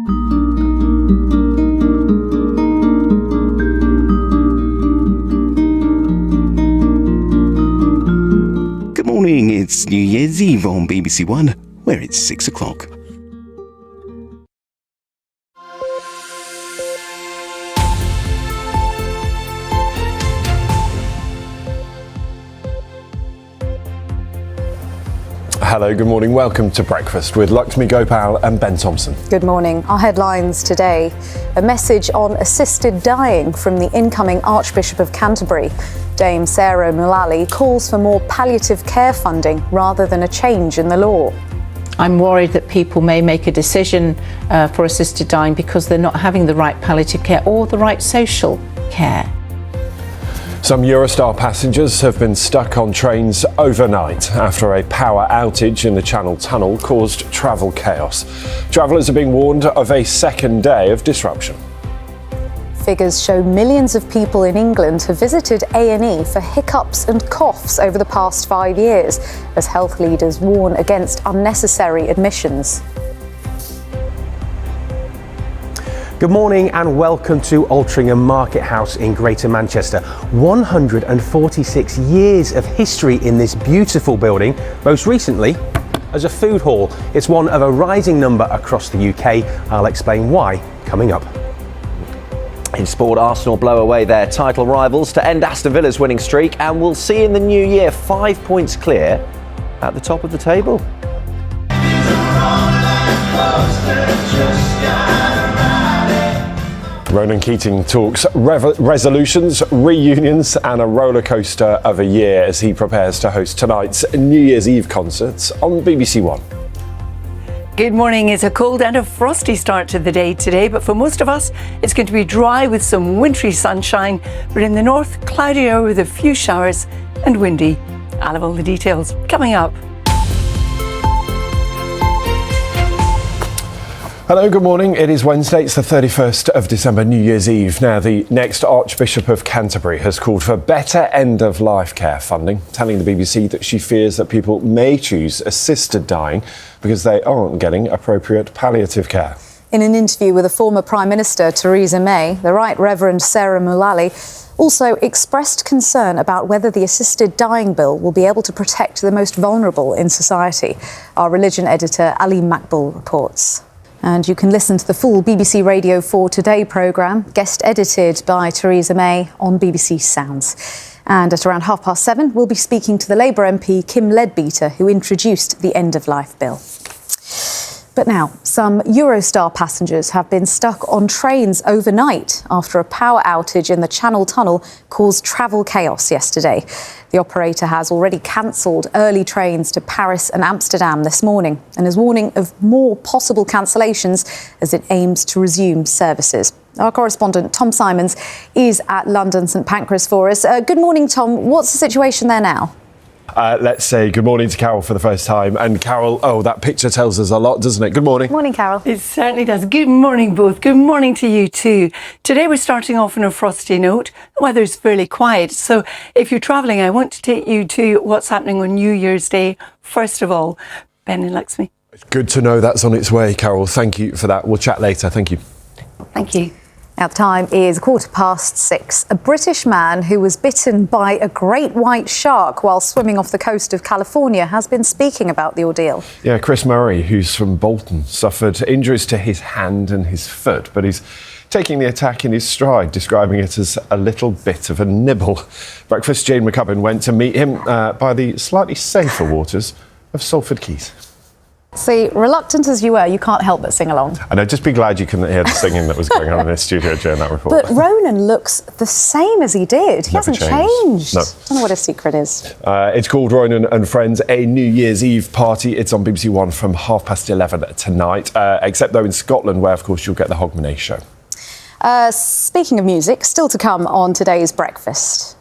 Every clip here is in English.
Good morning, it's New Year's Eve on BBC One, where it's 6 o'clock. Hello, good morning. Welcome to Breakfast with Luxmy, Gopal and Ben Thompson. Good morning. Our headlines today. A message on assisted dying from the incoming Archbishop of Canterbury. Dame Sarah Mullally calls for more palliative care funding rather than a change in the law. I'm worried that people may make a decision for assisted dying because they're not having the right palliative care or the right social care. Some Eurostar passengers have been stuck on trains overnight after a power outage in the Channel Tunnel caused travel chaos. Travellers are being warned of a second day of disruption. Figures show millions of people in England have visited A&E for hiccups and coughs over the past 5 years, as health leaders warn against unnecessary admissions. Good morning and welcome to Altrincham Market House in Greater Manchester. 146 years of history in this beautiful building, most recently as a food hall. It's one of a rising number across the UK. I'll explain why coming up. In sport, Arsenal blow away their title rivals to end Aston Villa's winning streak, and we'll see in the new year 5 points clear at the top of the table. Ronan Keating talks resolutions, reunions and a roller coaster of a year as he prepares to host tonight's New Year's Eve concerts on BBC One. Good morning. It's a cold and a frosty start to the day today, but for most of us, it's going to be dry with some wintry sunshine, but in the north, cloudier with a few showers and windy. I'll have all the details coming up. Hello, good morning. It is Wednesday, it's the 31st of December, New Year's Eve. Now, the next Archbishop of Canterbury has called for better end-of-life care funding, telling the BBC that she fears that people may choose assisted dying because they aren't getting appropriate palliative care. In an interview with a former Prime Minister, Theresa May, the Right Reverend Sarah Mullally also expressed concern about whether the assisted dying bill will be able to protect the most vulnerable in society. Our religion editor, Ali Makbul, reports. And you can listen to the full BBC Radio 4 Today programme, guest edited by Theresa May, on BBC Sounds. And at around 7:30, we'll be speaking to the Labour MP Kim Leadbeater, who introduced the end-of-life bill. But now, some Eurostar passengers have been stuck on trains overnight after a power outage in the Channel Tunnel caused travel chaos yesterday. The operator has already cancelled early trains to Paris and Amsterdam this morning and is warning of more possible cancellations as it aims to resume services. Our correspondent Tom Simons is at London St Pancras for us. Good morning, Tom. What's the situation there now? Let's say good morning to Carol for the first time. And Carol, that picture tells us a lot, doesn't it? Good morning. Morning, Carol. It certainly does. Good morning, both. Good morning to you too. Today we're starting off on a frosty note. The weather's fairly quiet, so if you're travelling, I want to take you to what's happening on New Year's Day. First of all, Ben and Luxmy. It's good to know that's on its way, Carol. Thank you for that. We'll chat later. Thank you. Thank you. Now, the time is 6:15. A British man who was bitten by a great white shark while swimming off the coast of California has been speaking about the ordeal. Yeah, Chris Murray, who's from Bolton, suffered injuries to his hand and his foot, but he's taking the attack in his stride, describing it as a little bit of a nibble. Breakfast Jane McCubbin went to meet him by the slightly safer waters of Salford Quays. See, reluctant as you were, you can't help but sing along. And I'd just be glad you couldn't hear the singing that was going on in this studio during that report. But Ronan looks the same as he did. He hasn't changed. No. I don't know what his secret is. It's called Ronan and Friends, a New Year's Eve party. It's on BBC One from 11:30 tonight, except though in Scotland, where, of course, you'll get the Hogmanay show. Speaking of music, still to come on today's Breakfast.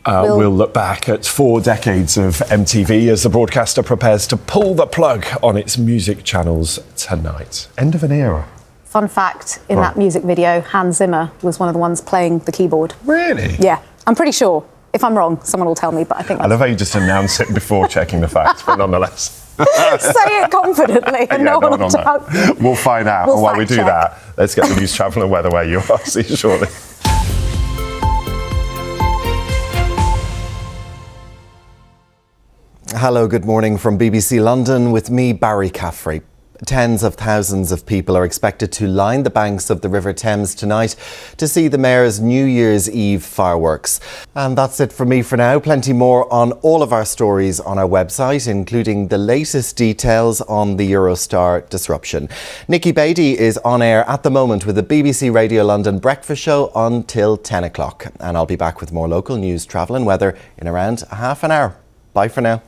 We'll look back at 4 decades of MTV as the broadcaster prepares to pull the plug on its music channels tonight. End of an era. Fun fact, in that music video, Hans Zimmer was one of the ones playing the keyboard. Really? Yeah, I'm pretty sure. If I'm wrong, someone will tell me, but I think I love how you just announce it before checking the facts, but nonetheless. say it confidently and no one will doubt. We'll find out. We'll and while we do fact that, let's get the news, travel and weather where you are. See you shortly. Hello, good morning from BBC London with me, Barry Caffrey. Tens of thousands of people are expected to line the banks of the River Thames tonight to see the Mayor's New Year's Eve fireworks. And that's it from me for now. Plenty more on all of our stories on our website, including the latest details on the Eurostar disruption. Nikki Beatty is on air at the moment with the BBC Radio London breakfast show until 10 o'clock. And I'll be back with more local news, travel and weather in around a half an hour. Bye for now.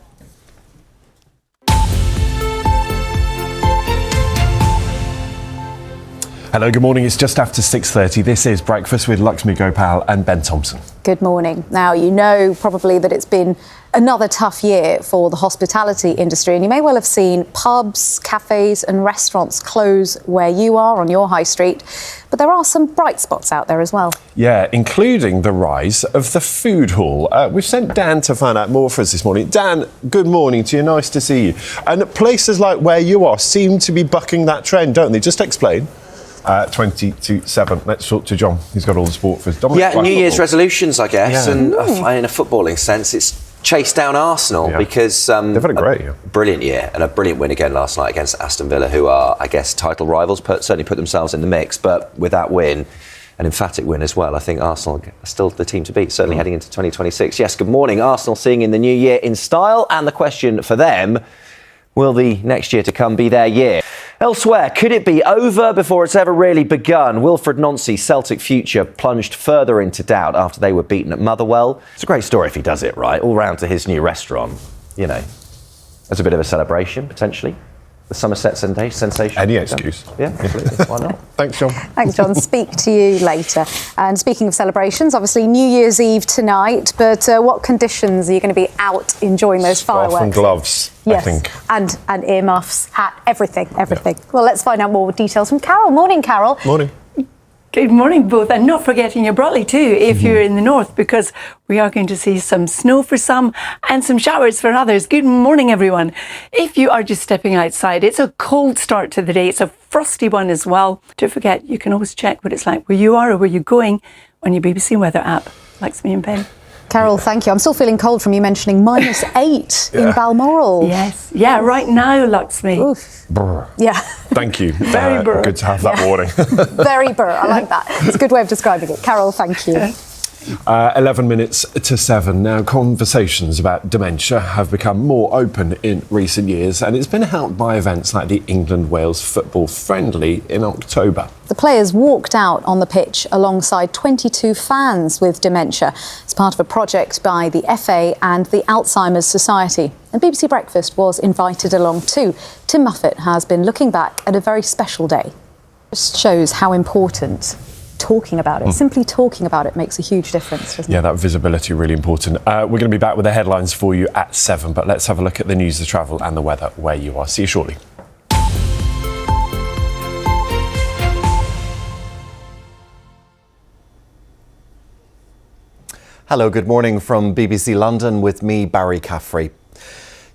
Hello, good morning. It's just after 6:30. This is Breakfast with Luxmy, Gopal and Ben Thompson. Good morning. Now, you know probably that it's been another tough year for the hospitality industry, and you may well have seen pubs, cafes and restaurants close where you are on your high street. But there are some bright spots out there as well. Yeah, including the rise of the food hall. We've sent Dan to find out more for us this morning. Dan, good morning to you. Nice to see you. And places like where you are seem to be bucking that trend, don't they? Just explain. 20 to 7. Let's talk to John. He's got all the sport for us. Yeah, New Year's resolutions, I guess. Yeah. And in a footballing sense, it's chase down Arsenal because they've had a great year. Brilliant year and a brilliant win again last night against Aston Villa, who are, I guess, title rivals, certainly put themselves in the mix. But with that win, an emphatic win as well, I think Arsenal are still the team to beat, certainly heading into 2026. Yes, good morning. Arsenal seeing in the new year in style, and the question for them, will the next year to come be their year? Elsewhere, could it be over before it's ever really begun? Wilfred Nancy's Celtic future plunged further into doubt after they were beaten at Motherwell. It's a great story if he does it right, all round to his new restaurant. You know, as a bit of a celebration, potentially. The Somerset sensation. Any excuse. Yeah, absolutely. Why not? Thanks, John. Thanks, John. Speak to you later. And speaking of celebrations, obviously New Year's Eve tonight, but what conditions are you going to be out enjoying those fireworks? Scarf and gloves, yes. I think. And earmuffs, hat, everything. Yeah. Well, let's find out more details from Carol. Morning, Carol. Morning. Good morning, both, and not forgetting your brolly too if you're in the north, because we are going to see some snow for some and some showers for others. Good morning, everyone. If you are just stepping outside, it's a cold start to the day. It's a frosty one as well. Don't forget, you can always check what it's like where you are or where you're going on your BBC weather app. Luxmy and Ben. Carol, thank you. I'm still feeling cold from you mentioning -8 in Balmoral. Yes. Yeah, right now, Luxmy. Oof. Brr. Yeah. Thank you. Very brr. Good to have that warning. Very brr. I like that. It's a good way of describing it. Carol, thank you. 11 minutes to 7. Now, conversations about dementia have become more open in recent years, and it's been helped by events like the England-Wales football friendly in October. The players walked out on the pitch alongside 22 fans with dementia as part of a project by the FA and the Alzheimer's Society. And BBC Breakfast was invited along too. Tim Muffet has been looking back at a very special day. It shows how important talking about it, simply talking about it, makes a huge difference, doesn't it? Yeah, that visibility really important. We're going to be back with the headlines for you at 7, but let's have a look at the news, the travel and the weather where you are. See you shortly. Hello, good morning from BBC London with me, Barry Caffrey.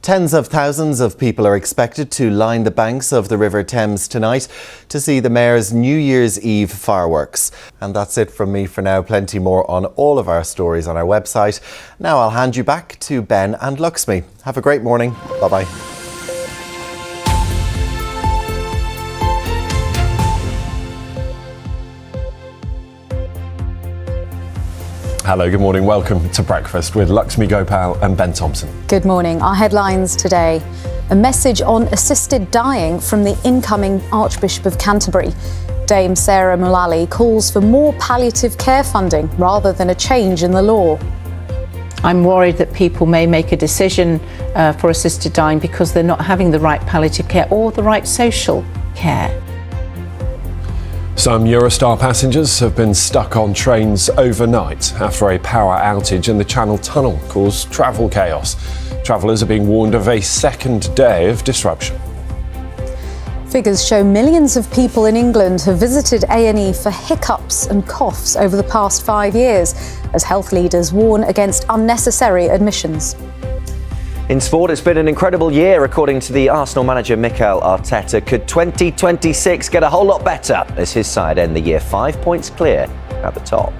Tens of thousands of people are expected to line the banks of the River Thames tonight to see the Mayor's New Year's Eve fireworks. And that's it from me for now. Plenty more on all of our stories on our website. Now I'll hand you back to Ben and Luxmy. Have a great morning. Bye-bye. Hello, good morning. Welcome to Breakfast with Luxmy, Gopal and Ben Thompson. Good morning. Our headlines today. A message on assisted dying from the incoming Archbishop of Canterbury. Dame Sarah Mullally calls for more palliative care funding rather than a change in the law. I'm worried that people may make a decision for assisted dying because they're not having the right palliative care or the right social care. Some Eurostar passengers have been stuck on trains overnight after a power outage in the Channel Tunnel caused travel chaos. Travellers are being warned of a second day of disruption. Figures show millions of people in England have visited A&E for hiccups and coughs over the past 5 years, as health leaders warn against unnecessary admissions. In sport, it's been an incredible year, according to the Arsenal manager Mikel Arteta. Could 2026 get a whole lot better as his side end the year 5 points clear at the top?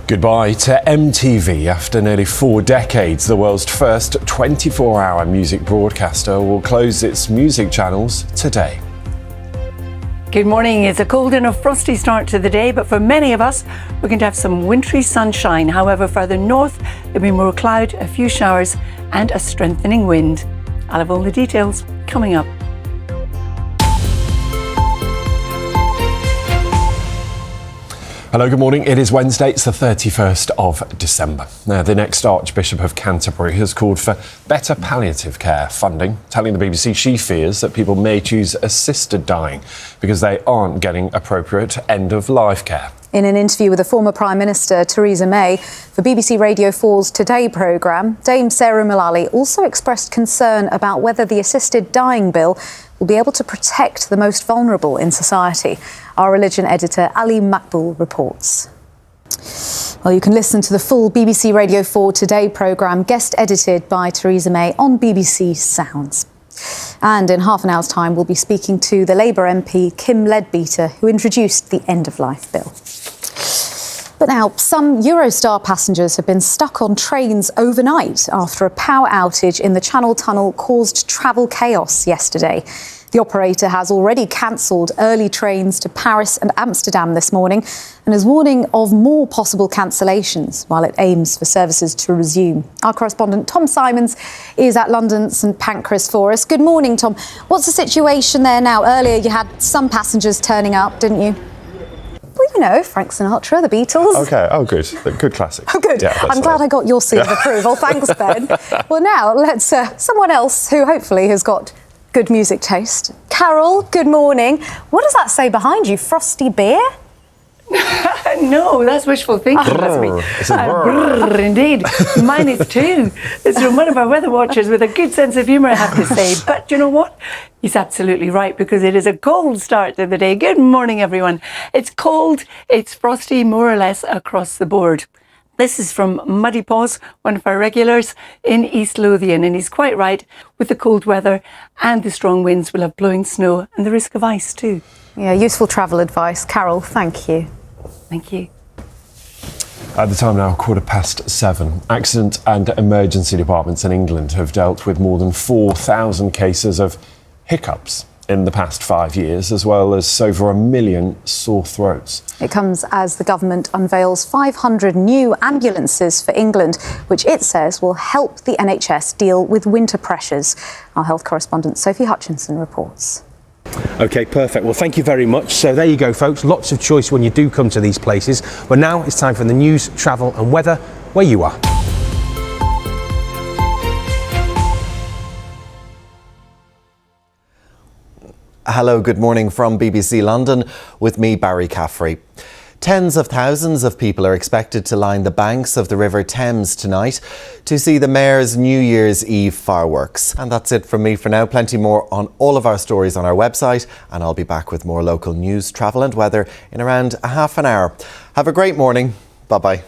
Goodbye to MTV. After nearly 4 decades, the world's first 24-hour music broadcaster will close its music channels today. Good morning. It's a cold and a frosty start to the day, but for many of us, we're going to have some wintry sunshine. However, further north, there'll be more cloud, a few showers, and a strengthening wind. I'll have all the details coming up. Hello, good morning. It is Wednesday, it's the 31st of December. Now, the next Archbishop of Canterbury has called for better palliative care funding, telling the BBC she fears that people may choose assisted dying because they aren't getting appropriate end-of-life care. In an interview with the former Prime Minister Theresa May for BBC Radio 4's Today programme, Dame Sarah Mullally also expressed concern about whether the assisted dying bill will be able to protect the most vulnerable in society. Our religion editor Ali Makbul reports. Well, you can listen to the full BBC Radio 4 Today programme, guest edited by Theresa May, on BBC Sounds. And in half an hour's time, we'll be speaking to the Labour MP Kim Leadbeater, who introduced the end-of-life bill. But now, some Eurostar passengers have been stuck on trains overnight after a power outage in the Channel Tunnel caused travel chaos yesterday. The operator has already cancelled early trains to Paris and Amsterdam this morning and is warning of more possible cancellations while it aims for services to resume. Our correspondent Tom Simons is at London St Pancras for us. Good morning, Tom. What's the situation there now? Earlier you had some passengers turning up, didn't you? Well, you know, Frank Sinatra, the Beatles. OK, oh good. Good classic. Oh good. Yeah, I'm glad I got your seal of approval. Thanks, Ben. Well, now let's someone else who hopefully has got good music taste. Carol, good morning. What does that say behind you? Frosty beer? No, that's wishful thinking. Brrr, indeed. Mine is too. It's from one of our weather watchers with a good sense of humour, I have to say. But you know what? He's absolutely right, because it is a cold start to the day. Good morning, everyone. It's cold, it's frosty, more or less across the board. This is from Muddy Paws, one of our regulars in East Lothian, and he's quite right. With the cold weather and the strong winds, we'll have blowing snow and the risk of ice too. Yeah, useful travel advice. Carol, thank you. Thank you. At the time now, 7:15. Accident and emergency departments in England have dealt with more than 4,000 cases of hiccups in the past 5 years, as well as over 1 million sore throats. It comes as the government unveils 500 new ambulances for England, which it says will help the NHS deal with winter pressures. Our health correspondent Sophie Hutchinson reports. OK, perfect. Well, thank you very much. So there you go, folks. Lots of choice when you do come to these places. But now it's time for the news, travel and weather where you are. Hello, good morning from BBC London with me, Barry Caffrey. Tens of thousands of people are expected to line the banks of the River Thames tonight to see the Mayor's New Year's Eve fireworks. And that's it from me for now. Plenty more on all of our stories on our website, and I'll be back with more local news, travel and weather in around a half an hour. Have a great morning. Bye-bye.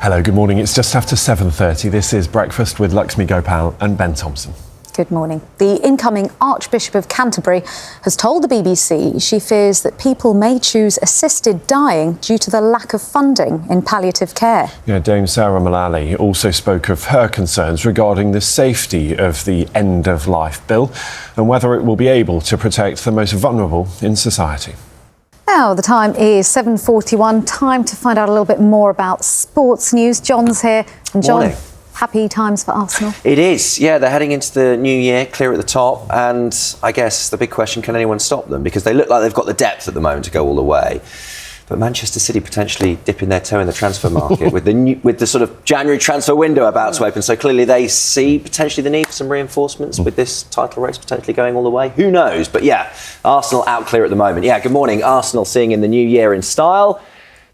Hello, good morning. It's just after 7:30. This is Breakfast with Luxmy, Gopal and Ben Thompson. Good morning. The incoming Archbishop of Canterbury has told the BBC she fears that people may choose assisted dying due to the lack of funding in palliative care. Yeah, Dame Sarah Mullally also spoke of her concerns regarding the safety of the end-of-life bill and whether it will be able to protect the most vulnerable in society. Now, the time is 7:41. Time to find out a little bit more about sports news. John's here. And John, Morning. happy times for Arsenal. It is, yeah. They're heading into the new year, clear at the top, and I guess the big question, can anyone stop them? Because they look like they've got the depth at the moment to go all the way. But Manchester City potentially dipping their toe in the transfer market with the sort of January transfer window about to open. So clearly they see potentially the need for some reinforcements with this title race potentially going all the way. Who knows? But yeah, Arsenal out clear at the moment. Yeah, good morning. Arsenal seeing in the new year in style.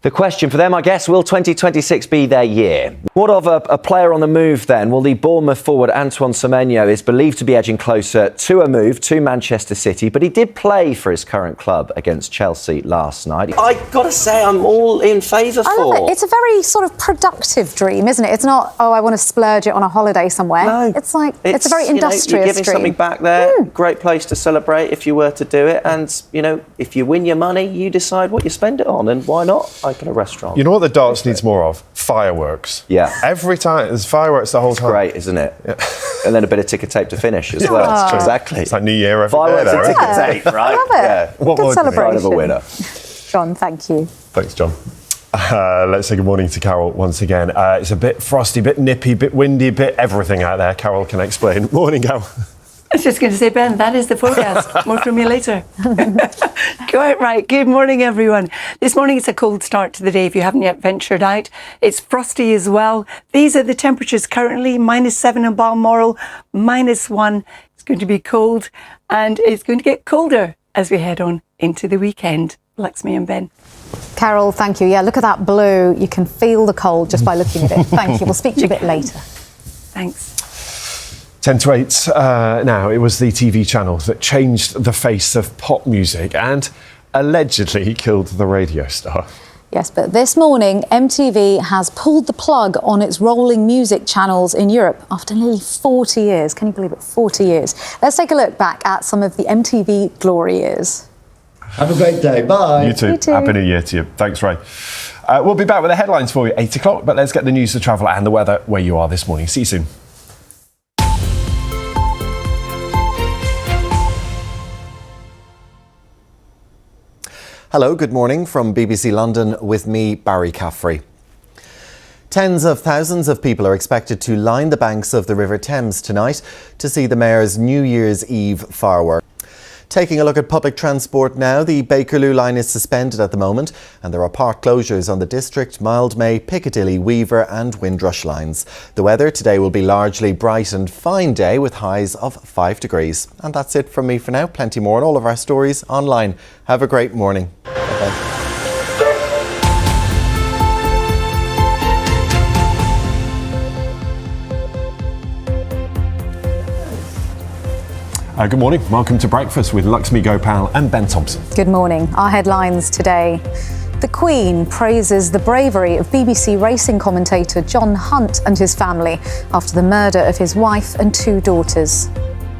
The question for them, I guess, will 2026 be their year? What of a player on the move then? Well, the Bournemouth forward Antoine Semenyo is believed to be edging closer to a move to Manchester City, but he did play for his current club against Chelsea last night. I gotta say, I'm all in favour for. I love it. It's a very sort of productive dream, isn't it? It's not, oh, I want to splurge it on a holiday somewhere. No. It's like, it's a very industrious you're giving dream. Something back there. Great place to celebrate if you were to do it. And, you know, if you win your money, you decide what you spend it on. And why not? Open a restaurant. You know what the darts needs more of? Fireworks. Yeah. Every time, there's fireworks the whole time. Great, isn't it? Yeah. And then a bit of ticker tape to finish as well. That's true. Exactly. It's like New Year every Fireworks day. and ticker tape, right? I love it. Yeah. What Good more do you think? celebration. Kind of a winner. John, thank you. Thanks, John. Let's say good morning to Carol once again. It's a bit frosty, bit nippy, bit windy, bit everything out there. Carol can explain. Morning, Carol. I was just going to say, Ben, that is the forecast. More from you later. Quite right. Good morning, everyone. This morning it's a cold start to the day if you haven't yet ventured out. It's frosty as well. These are the temperatures currently, -7 in Balmoral, -1. It's going to be cold and it's going to get colder as we head on into the weekend. Luxmy and Ben. Carol, thank you. Yeah, look at that blue. You can feel the cold just by looking at it. Thank you. We'll speak to you a bit later. Thanks. 10 to 8 now. It was the TV channel that changed the face of pop music and allegedly killed the radio star. Yes, but this morning, MTV has pulled the plug on its rolling music channels in Europe after nearly 40 years. Can you believe it? 40 years. Let's take a look back at some of the MTV glory years. Have a great day. Bye. You too. You too. Happy New Year to you. Thanks, Ray. We'll be back with the headlines for you at 8 o'clock, but let's get the news, the travel and the weather where you are this morning. See you soon. Hello, good morning from BBC London with me, Barry Caffrey. Tens of thousands of people are expected to line the banks of the River Thames tonight to see the Mayor's New Year's Eve fireworks. Taking a look at public transport now, the Bakerloo line is suspended at the moment and there are park closures on the District, Mildmay, Piccadilly, Weaver and Windrush lines. The weather today will be largely bright and fine day with highs of 5 degrees. And that's it from me for now. Plenty more on all of our stories online. Have a great morning. Bye-bye. Good morning. Welcome to Breakfast with Luxmy, Gopal and Ben Thompson. Good morning. Our headlines today. The Queen praises the bravery of BBC racing commentator John Hunt and his family after the murder of his wife and 2 daughters.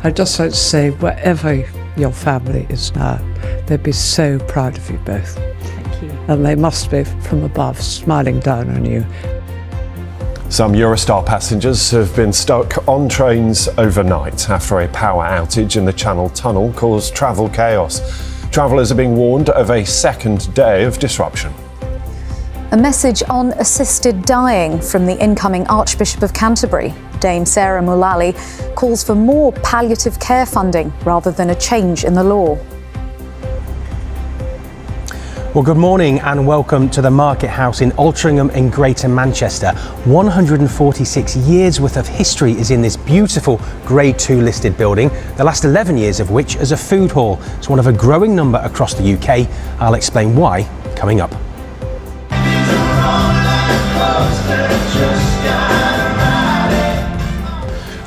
I'd just like to say, wherever your family is now, they'd be so proud of you both. Thank you. And they must be from above, smiling down on you. Some Eurostar passengers have been stuck on trains overnight after a power outage in the Channel Tunnel caused travel chaos. Travellers are being warned of a second day of disruption. A message on assisted dying from the incoming Archbishop of Canterbury. Dame Sarah Mullally calls for more palliative care funding rather than a change in the law. Well, good morning and welcome to the Market House in Altrincham in Greater Manchester. 146 years worth of history is in this beautiful Grade 2 listed building, the last 11 years of which as a food hall. It's one of a growing number across the UK. I'll explain why coming up.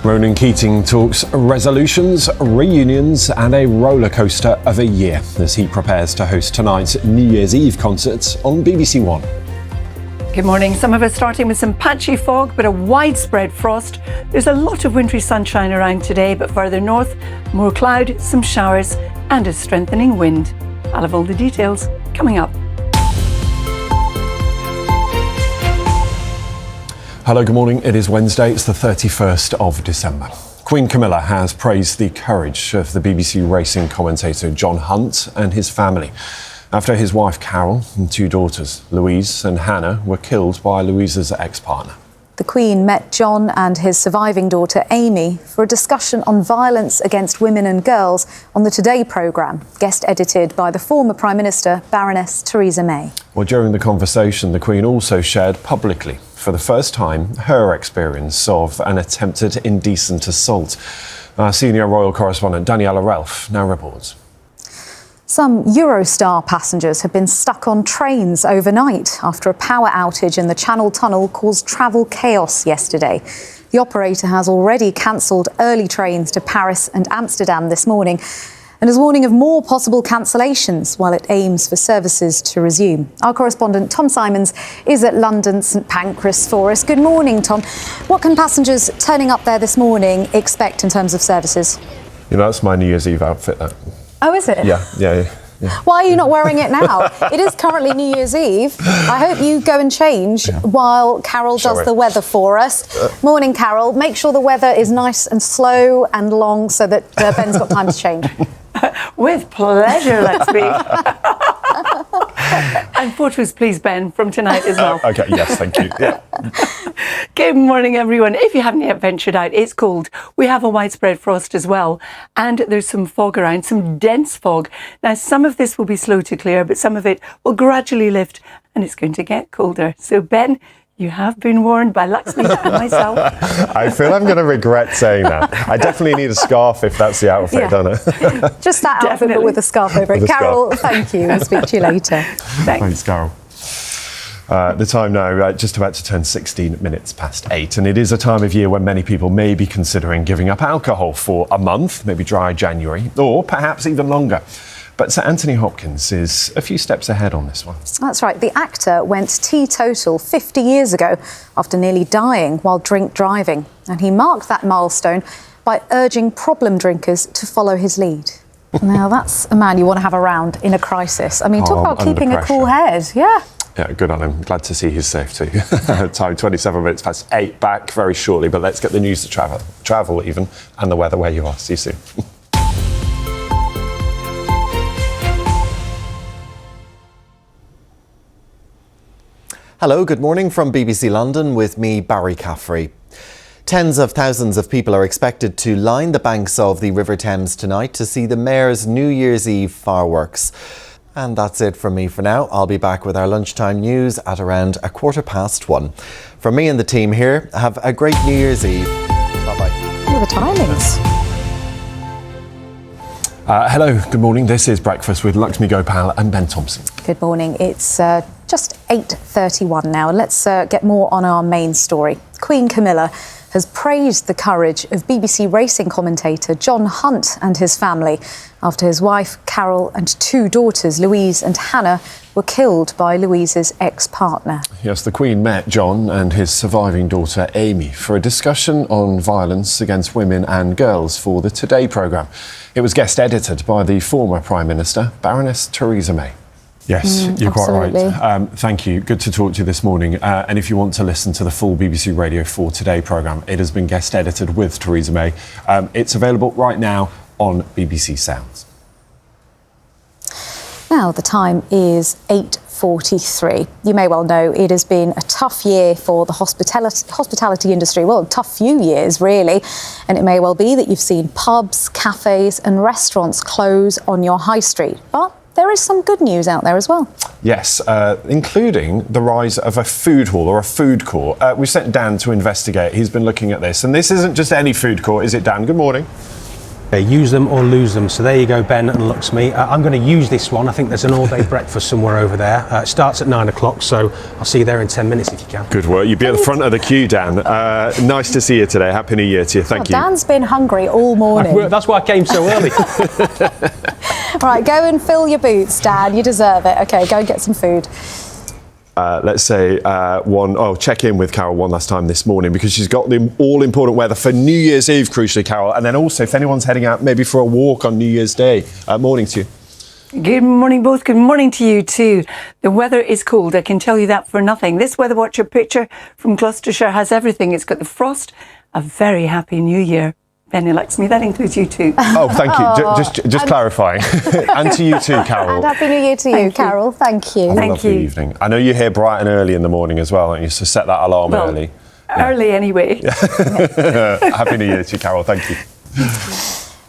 Ronan Keating talks resolutions, reunions and a roller coaster of a year as he prepares to host tonight's New Year's Eve concerts on BBC One. Good morning. Some of us starting with some patchy fog, but a widespread frost. There's a lot of wintry sunshine around today, but further north, more cloud, some showers and a strengthening wind. I'll have all the details coming up. Hello, good morning. It is Wednesday. It's the 31st of December. Queen Camilla has praised the courage of the BBC racing commentator John Hunt and his family after his wife Carol and 2 daughters, Louise and Hannah, were killed by Louise's ex-partner. The Queen met John and his surviving daughter Amy for a discussion on violence against women and girls on the Today programme, guest edited by the former Prime Minister, Baroness Theresa May. Well, during the conversation, the Queen also shared publicly, for the first time, her experience of an attempted indecent assault. Our senior royal correspondent Daniela Ralph now reports. Some Eurostar passengers have been stuck on trains overnight after a power outage in the Channel Tunnel caused travel chaos yesterday. The operator has already cancelled early trains to Paris and Amsterdam this morning and is warning of more possible cancellations while it aims for services to resume. Our correspondent Tom Simons is at London St Pancras for us. Good morning, Tom. What can passengers turning up there this morning expect in terms of services? You know, that's my New Year's Eve outfit, that. Oh, is it? Yeah. Why are you not wearing it now? It is currently New Year's Eve. I hope you go and change while Carol does the weather for us. Morning, Carol. Make sure the weather is nice and slow and long so that Ben's got time to change. With pleasure, Luxmy. And photos, please, Ben, from tonight as well. OK, yes, thank you. Yeah. Good morning, everyone. If you haven't yet ventured out, it's cold. We have a widespread frost as well. And there's some fog around, some dense fog. Now, some of this will be slow to clear, but some of it will gradually lift and it's going to get colder. So, Ben, you have been warned by Luxmy and myself. I feel I'm going to regret saying that. I definitely need a scarf if that's the outfit, don't I? Just that outfit, but with a scarf over it. Carol, thank you. I'll speak to you later. Thanks, Carol. The time now, just about to turn 16 minutes past 8, and it is a time of year when many people may be considering giving up alcohol for a month, maybe dry January, or perhaps even longer. But Sir Anthony Hopkins is a few steps ahead on this one. That's right. The actor went teetotal 50 years ago after nearly dying while drink driving. And he marked that milestone by urging problem drinkers to follow his lead. Now, that's a man you want to have around in a crisis. I mean, talk about keeping a cool head. Yeah, good on him. Glad to see he's safe too. Time 27 minutes past 8, back very shortly. But let's get the news to travel even, and the weather where you are. See you soon. Hello, good morning from BBC London with me, Barry Caffrey. Tens of thousands of people are expected to line the banks of the River Thames tonight to see the Mayor's New Year's Eve fireworks. And that's it from me for now. I'll be back with our lunchtime news at around 1:15. From me and the team here, have a great New Year's Eve. Bye-bye. What are the timings? Hello, good morning. This is Breakfast with Luxmy, Gopal and Ben Thompson. Good morning. It's just 8:31 now. Let's get more on our main story. Queen Camilla has praised the courage of BBC racing commentator John Hunt and his family after his wife Carol and 2 daughters, Louise and Hannah, were killed by Louise's ex-partner. Yes, the Queen met John and his surviving daughter Amy for a discussion on violence against women and girls for the Today programme. It was guest edited by the former Prime Minister, Baroness Theresa May. Yes, you're absolutely. quite right. Thank you. Good to talk to you this morning. And if you want to listen to the full BBC Radio 4 Today programme, it has been guest edited with Theresa May. It's available right now on BBC Sounds. Now the time is 8:43. You may well know it has been a tough year for the hospitality industry. Well, a tough few years, really. And it may well be that you've seen pubs, cafes and restaurants close on your high street. But there is some good news out there as well. Yes, including the rise of a food hall or a food court. We sent Dan to investigate. He's been looking at this. And this isn't just any food court, is it, Dan? Good morning. Use them or lose them. So there you go, Ben and Luxmy. I'm going to use this one. I think there's an all-day breakfast somewhere over there. It starts at 9 o'clock, so I'll see you there in 10 minutes if you can. Good work. You'd be at the front of the queue, Dan. Nice to see you today. Happy New Year to you. Thank you. Dan's been hungry all morning. That's why I came so early. Right, go and fill your boots, Dan. You deserve it. OK, go and get some food. Let's say check in with Carol one last time this morning because she's got the all-important weather for New Year's Eve, crucially, Carol. And then also, if anyone's heading out maybe for a walk on New Year's Day, morning to you. Good morning, both. Good morning to you too. The weather is cold, I can tell you that for nothing. This Weather Watcher picture from Gloucestershire has everything. It's got the frost, a very happy New Year. Benny Luxmy, that includes you too. Oh, thank you. Just clarifying. And to you too, Carol. And Happy New Year to you, Carol. Thank you. Have a lovely evening. I know you're here bright and early in the morning as well, aren't you? So set that alarm early. early anyway. Happy New Year to you, Carol. Thank you.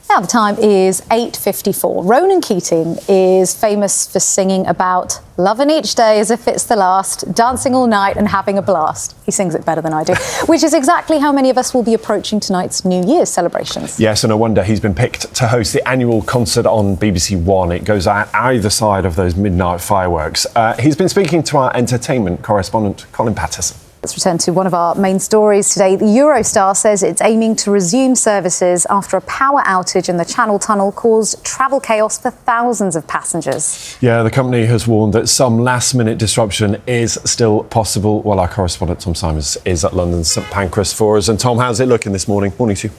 Now the time is 8:54. Ronan Keating is famous for singing about loving each day as if it's the last, dancing all night and having a blast. He sings it better than I do, which is exactly how many of us will be approaching tonight's New Year's celebrations. Yes, and no wonder he's been picked to host the annual concert on BBC One. It goes out either side of those midnight fireworks. He's been speaking to our entertainment correspondent, Colin Patterson. Let's return to one of our main stories today. The Eurostar says it's aiming to resume services after a power outage in the Channel Tunnel caused travel chaos for thousands of passengers. Yeah, the company has warned that some last-minute disruption is still possible. Well, our correspondent Tom Simons is at London's St Pancras for us. And Tom, how's it looking this morning? Morning to you.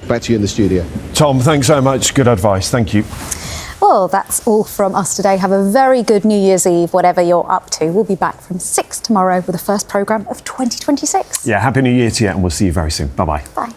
Back to you in the studio. Tom, thanks so much. Good advice. Thank you. Well, that's all from us today. Have a very good New Year's Eve, whatever you're up to. We'll be back from 6 tomorrow with the first programme of 2026. Yeah, Happy New Year to you, and we'll see you very soon. Bye-bye. Bye.